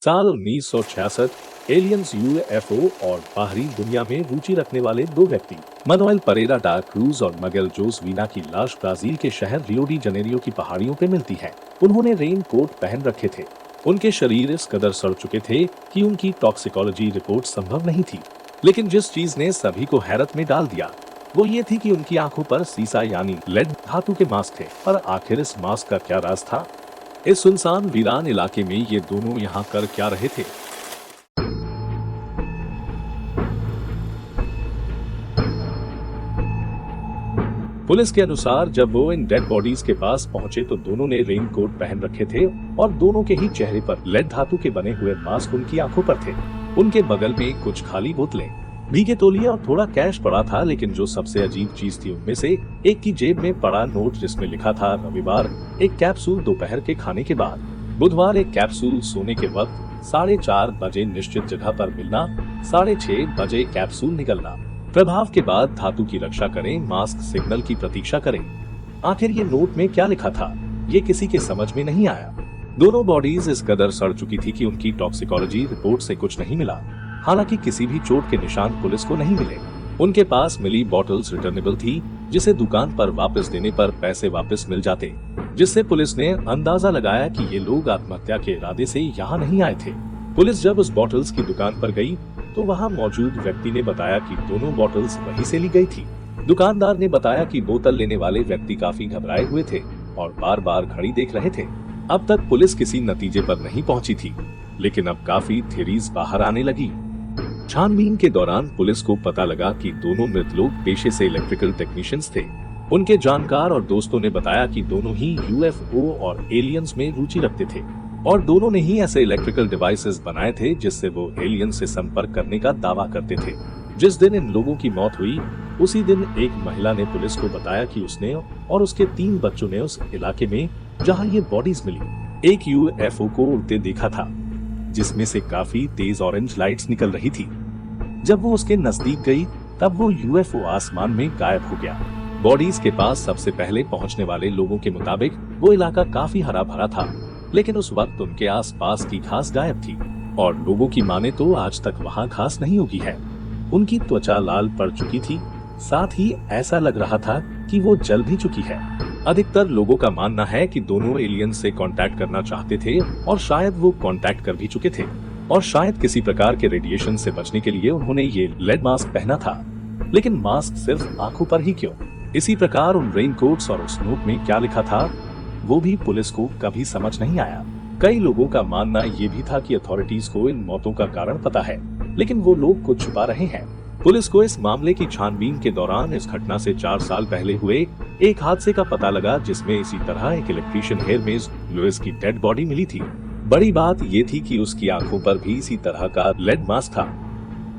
साल 1966 aliens, UFO और बाहरी दुनिया में रुचि रखने वाले दो व्यक्ति मनुएल परेरा डा क्रूज और मगेल जोसवीना की लाश ब्राजील के शहर रियो डी जनेरियो की पहाड़ियों पे मिलती है। उन्होंने रेन कोट पहन रखे थे। उनके शरीर इस कदर सड़ चुके थे कि उनकी टॉक्सिकोलॉजी रिपोर्ट संभव नहीं थी। लेकिन जिस चीज ने सभी को हैरत में डाल दिया वो ये थी कि उनकी आंखों पर सीसा यानी लेड धातु के मास्क थे। पर आखिर इस मास्क का क्या राज था? इस सुनसान वीरान इलाके में ये दोनों यहाँ कर क्या रहे थे? पुलिस के अनुसार जब वो इन डेड बॉडीज के पास पहुंचे तो दोनों ने रेन कोट पहन रखे थे और दोनों के ही चेहरे पर लेड धातु के बने हुए मास्क उनकी आंखों पर थे। उनके बगल में कुछ खाली बोतलें, भीगे तौलिए और थोड़ा कैश पड़ा था। लेकिन जो सबसे अजीब चीज थी उनमें से एक की जेब में पड़ा नोट जिसमें लिखा था रविवार एक कैप्सूल दोपहर के खाने के बाद, बुधवार एक कैप्सूल सोने के वक्त 4:30 बजे निश्चित जगह पर मिलना, 6:30 बजे कैप्सूल निकलना, प्रभाव के बाद धातु की रक्षा करें, मास्क सिग्नल की प्रतीक्षा करें। आखिर ये नोट में क्या लिखा था ये किसी के समझ में नहीं आया। दोनों बॉडीज इस कदर सड़ चुकी थी कि उनकी टॉक्सिकोलॉजी रिपोर्ट से कुछ नहीं मिला। हालांकि किसी भी चोट के निशान पुलिस को नहीं मिले। उनके पास मिली बॉटल्स रिटर्नेबल थी जिसे दुकान पर वापस देने पर पैसे वापस मिल जाते, जिससे पुलिस ने अंदाजा लगाया कि ये लोग आत्महत्या के इरादे से यहाँ नहीं आए थे। पुलिस जब उस बॉटल्स की दुकान पर गई तो वहाँ मौजूद व्यक्ति ने बताया कि दोनों बॉटल्स वहीं से ली गई थी। दुकानदार ने बताया कि बोतल लेने वाले व्यक्ति काफी घबराए हुए थे और बार बार घड़ी देख रहे थे। अब तक पुलिस किसी नतीजे पर नहीं पहुंची थी, लेकिन अब काफी थ्योरीज बाहर आने लगी। छानबीन के दौरान पुलिस को पता लगा कि दोनों मृत लोग पेशे से इलेक्ट्रिकल टेक्नीशियंस थे। उनके जानकार और दोस्तों ने बताया कि दोनों ही यूएफओ और एलियंस में रुचि रखते थे और दोनों ने ही ऐसे इलेक्ट्रिकल डिवाइसेस बनाए थे जिससे वो एलियन से संपर्क करने का दावा करते थे। जिस दिन इन लोगों की मौत हुई उसी दिन एक महिला ने पुलिस को बताया कि उसने और उसके 3 बच्चों ने उस इलाके में जहां ये बॉडीज मिली एक यूएफओ को उड़ते देखा था जिसमें से काफी तेज ऑरेंज लाइट्स निकल रही थी। जब वो उसके नजदीक गई तब वो यूएफओ आसमान में गायब हो गया। बॉडीज के पास सबसे पहले पहुंचने वाले लोगों के मुताबिक वो इलाका काफी हरा भरा था, लेकिन उस वक्त उनके आसपास की घास गायब थी और लोगों की माने तो आज तक वहाँ घास नहीं उगी है। उनकी त्वचा लाल पड़ चुकी थी, साथ ही ऐसा लग रहा था कि वो जल भी चुकी है। अधिकतर लोगों का मानना है कि दोनों एलियन से कांटेक्ट करना चाहते थे और शायद वो कांटेक्ट कर भी चुके थे और शायद किसी प्रकार के रेडिएशन से बचने के लिए उन्होंने ये लेड मास्क पहना था। लेकिन मास्क सिर्फ आंखों पर ही क्यों? इसी प्रकार उन रेनकोट्स और उस नोट में क्या लिखा था वो भी पुलिस को कभी समझ नहीं आया। कई लोगों का मानना ये भी था कि अथॉरिटीज को इन मौतों का कारण पता है, लेकिन वो लोग कुछ छुपा रहे हैं। पुलिस को इस मामले की छानबीन के दौरान इस घटना से 4 साल पहले हुए एक हादसे का पता लगा जिसमें इसी तरह एक इलेक्ट्रीशियन हेरमेज लुइस की डेड बॉडी मिली थी। बड़ी बात ये थी कि उसकी आंखों पर भी इसी तरह का लेड मास्क था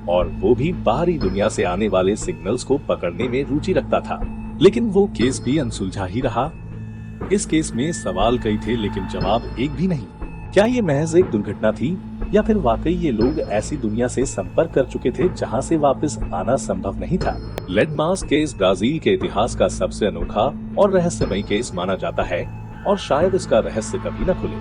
और वो भी बाहरी दुनिया से आने वाले सिग्नल्स को पकड़ने में रुचि रखता था। लेकिन वो केस भी अनसुलझा ही रहा। इस केस में सवाल कई थे लेकिन जवाब एक भी नहीं। क्या ये महज एक दुर्घटना थी या फिर वाकई ये लोग ऐसी दुनिया से संपर्क कर चुके थे जहां से वापस आना संभव नहीं था? लेड मास्क केस ब्राजील के इतिहास का सबसे अनोखा और रहस्यमयी केस माना जाता है और शायद इसका रहस्य कभी न खुले।